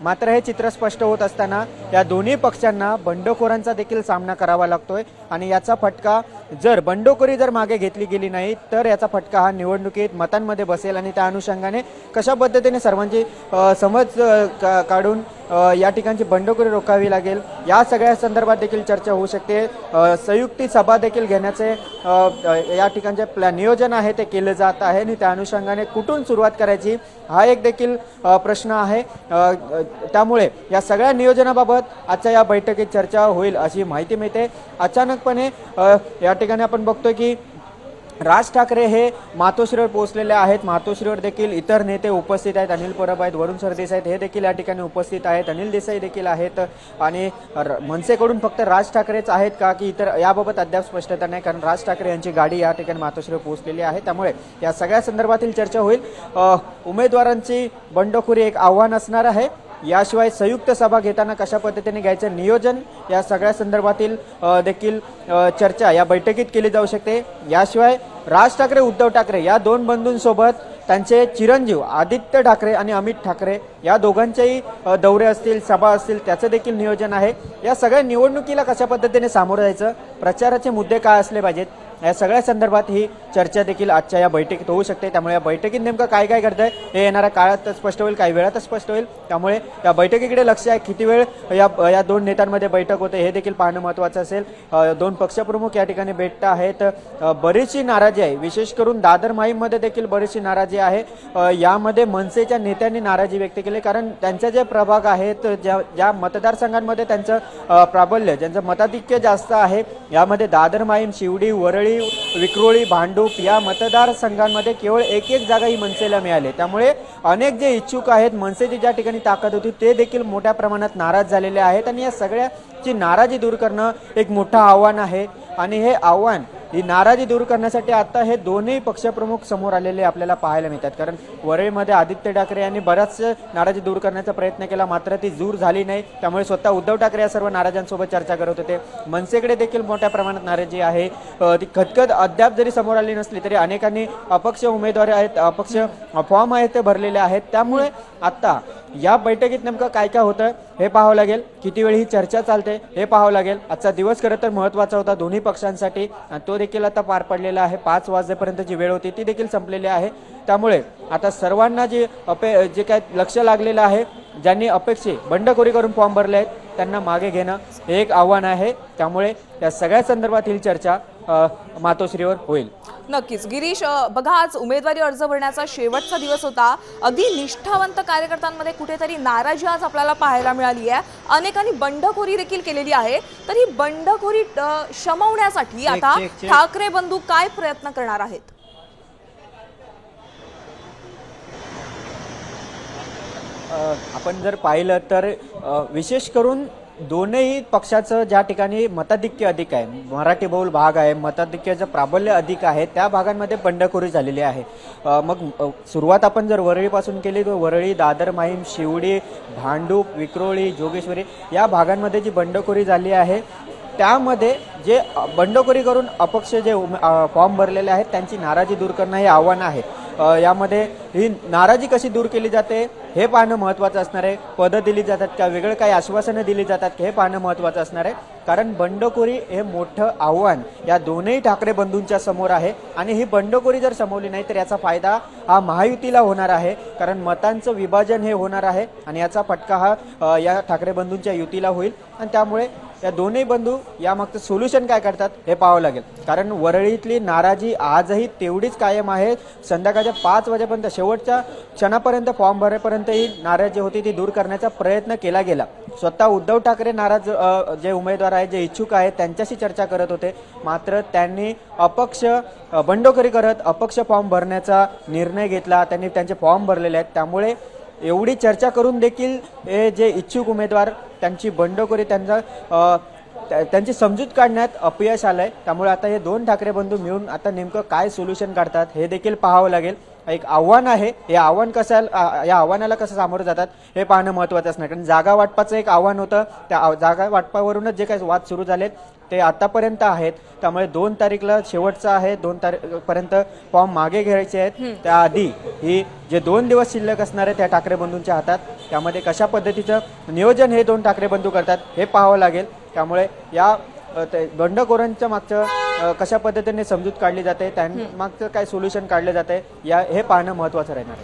मात्र हे चित्र स्पष्ट होत असताना या दोन्ही पक्षांना बंडखोरांचा देखील सामना करावा लागतोय आणि याचा फटका जर बंडखोरी जर मागे घेतली गेली नाही तर याचा फटका हा निवडणुकीत मतांमध्ये बसेल आणि त्या अनुषंगाने कशा पद्धतीने सर्वांची समज काढून या ठिकाणची बंडखोरी रोखावी लागेल या सगळ्या संदर्भात देखील चर्चा होऊ शकते। संयुक्त सभा देखील घेण्याचे या ठिकाणचे नियोजन आहे ते केले जात आहे आणि त्या अनुषंगाने कुठून सुरुवात करायची हा एक देखील प्रश्न आहे। त्यामुळे या सगळ्या नियोजनाबाबत आजच्या या बैठकीत चर्चा होईल अशी माहिती मिळते। अचानकपणे या ठिकाणी आपण बघतोय की राज ठाकरे हे मातोश्रीवर पोहोचलेले आहेत। मातोश्रीवर देखील इतर नेते उपस्थित आहेत। अनिल परब आहेत, वरुण सरदेसाई आहेत, हे देखील या ठिकाणी उपस्थित आहेत। अनिल देसाई देखील आहेत आणि मनसेकडून फक्त राज ठाकरेच आहेत का की इतर याबाबत अद्याप स्पष्टता नाही, कारण राज ठाकरे यांची गाडी या ठिकाणी मातोश्रीवर पोहोचलेली आहे। त्यामुळे या सगळ्या संदर्भातील चर्चा होईल। उमेदवारांची बंडखोरी एक आव्हान असणार आहे। याशिवाय संयुक्त सभा घेताना कशा पद्धतीने घ्यायचं नियोजन या सगळ्या संदर्भातील देखील चर्चा या बैठकीत केली जाऊ शकते। याशिवाय राज ठाकरे उद्धव ठाकरे या दोन बंधूंसोबत त्यांचे चिरंजीव आदित्य ठाकरे आणि अमित ठाकरे या दोघांचेही दौरे असतील, सभा असतील, त्याचं देखील नियोजन आहे। या सगळ्या निवडणुकीला कशा पद्धतीने सामोरं जायचं, प्रचाराचे मुद्दे काय असले पाहिजेत, या सगळ्या संदर्भात ही चर्चा देखील आजच्या या बैठकीत होऊ शकते। त्यामुळे या बैठकीत नेमकं काय काय घडतंय हे येणाऱ्या काळात स्पष्ट होईल, काही वेळातच स्पष्ट होईल। त्यामुळे या बैठकीकडे लक्ष आहे। किती वेळ या दोन नेत्यांमध्ये बैठक होते हे देखील पाहणं महत्त्वाचं असेल। दोन पक्षप्रमुख या ठिकाणी भेटत आहेत। बरीचशी नाराजी आहे, विशेष करून दादर माहीममध्ये देखील बरीचशी नाराजी आहे। यामध्ये मनसेच्या नेत्यांनी नाराजी व्यक्त केली, कारण त्यांचे जे प्रभाग आहेत, ज्या मतदारसंघांमध्ये त्यांचं प्राबल्य, ज्यांचं मताधिक्य जास्त आहे, यामध्ये दादर माहीम, शिवडी, वरळी, विक्रोळी, भांडूप या मतदारसंघांमध्ये केवळ एक जागा ही मनसेला मिळाली। त्यामुळे अनेक जे इच्छुक आहेत, मनसेची ज्या ठिकाणी ताकद होती ते देखील मोठ्या प्रमाणात नाराज झालेले आहेत आणि या सगळ्याची नाराजी दूर करणं एक मोठं आव्हान आहे आणि हे आव्हान, ही नाराजी दूर करण्यासाठी आता हे दोन्ही पक्षप्रमुख समोर आलेले आपल्याला पाहायला मिळतात। कारण वरळीमध्ये आदित्य ठाकरे यांनी बराच नाराजी दूर करण्याचा प्रयत्न केला, मात्र ती दूर झाली नाही। त्यामुळे स्वतः उद्धव ठाकरे या सर्व नाराजांसोबत चर्चा करत होते। मनसेकडे देखील मोठ्या प्रमाणात नाराजी आहे। ती खदखद अद्याप जरी समोर आली नसली तरी अनेकांनी अपक्ष उमेदवार आहेत, अपक्ष फॉर्म आहेत ते भरलेले आहेत। त्यामुळे आता या बैठकीत नेमकं काय काय होतं हे पाहावं लागेल, किती वेळ ही चर्चा चालते हे पाहावं लागेल। आजचा दिवस खरं तर महत्त्वाचा होता दोन्ही पक्षांसाठी आणि तो देखील आता पार पडलेला आहे। 5 वाजेपर्यंतची वेळ होती ती देखील संपलेली आहे। त्यामुळे आता सर्वांना जे काय लक्ष लागलेलं आहे, ज्यांनी अपेक्षे बंडखोरी करून फॉर्म भरले आहेत त्यांना मागे घेणं हे एक आव्हान आहे। त्यामुळे या सगळ्या संदर्भातील चर्चा मातोश्रीवर होईल। नक्कीच गिरीश, बघा आज उमेदवारी अर्ज भरण्याचा शेवटचा दिवस होता। अगदी निष्ठावंत कार्यकर्त्यांमध्ये कुठेतरी नाराजी आज आपल्याला पाहायला मिळाली आहे। अनेकांनी बंडखोरी देखील केलेली आहे। तर ही बंडखोरी शमवण्यासाठी आता ठाकरे बंधू काय प्रयत्न करणार आहेत? आपण जर पाहिलं तर विशेष करून दोन्ही पक्षाचं ज्या ठिकाणी मताधिक्य अधिक आहे, मराठी बहुल भाग आहे, मताधिक्याचं प्राबल्य अधिक आहे, त्या भागांमध्ये बंडखोरी झालेली आहे। मग सुरुवात आपण जर वरळीपासून केली तर वरळी, दादर माहीम, शिवडी, भांडूप, विक्रोळी, जोगेश्वरी या भागांमध्ये जी बंडखोरी झाली आहे, त्यामध्ये जे बंडखोरी करून अपक्ष जे फॉर्म भरलेले आहेत त्यांची नाराजी दूर करणं हे आव्हान आहे। यामध्ये ही नाराजी कशी दूर केली जाते हे पाहणं महत्त्वाचं असणार आहे। पदं दिली जातात का, वेगळं काही आश्वासनं दिली जातात का हे पाहणं महत्त्वाचं असणार आहे। कारण बंडखोरी हे मोठं आव्हान या दोन्ही ठाकरे बंधूंच्या समोर आहे आणि ही बंडखोरी जर समोरली नाही तर याचा फायदा हा महायुतीला होणार आहे, कारण मतांचं विभाजन हे होणार आहे आणि याचा फटका हा या ठाकरे बंधूंच्या युतीला होईल। आणि त्यामुळे या दोन्ही बंधू यामागचं सोल्युशन काय करतात हे पाहावं लागेल, कारण वरळीतली नाराजी आजही तेवढीच कायम आहे। संध्याकाळच्या 5 वाजेपर्यंत, शेवटच्या क्षणापर्यंत, फॉर्म भरेपर्यंत ही नाराजी होती ती दूर करण्याचा प्रयत्न केला गेला। स्वतः उद्धव ठाकरे नाराज जे उमेदवार आहेत, जे इच्छुक आहेत त्यांच्याशी चर्चा करत होते, मात्र त्यांनी अपक्ष बंडखोरी करत अपक्ष फॉर्म भरण्याचा निर्णय घेतला। त्यांनी त्यांचे फॉर्म भरलेले आहेत। त्यामुळे एवढी चर्चा करून देखील हे जे इच्छुक उमेदवार त्यांची बंडखोरी त्यांची समजूत काढण्यात अपयश आलंय। त्यामुळे आता हे दोन ठाकरे बंधू मिळून आता नेमकं काय सोल्युशन काढतात हे देखील पाहावं लागेल। एक आव्हान आहे. हे आव्हान या आव्हानाला कसं सामोरं जातात हे पाहणं महत्त्वाचं असणार. कारण जागा वाटपाचं एक आव्हान होतं, त्या जागा वाटपावरूनच जे काही वाद सुरू झालेत ते आतापर्यंत आहेत. त्यामुळे 2 तारीखला शेवटचं आहे, 2 तारीखपर्यंत फॉर्म मागे घ्यायचे आहेत. त्याआधी ही जे 2 दिवस शिल्लक असणार आहे त्या ठाकरे बंधूंच्या हातात, त्यामध्ये कशा पद्धतीचं नियोजन हे 2 ठाकरे बंधू करतात हे पाहावं लागेल. त्यामुळे या बंडखोरांच्या मागचं कशा पद्धतीने समजूत काढली जाते, त्यांमागचं काय सोल्युशन काढले जाते हे पाहणं महत्त्वाचं राहणार आहे.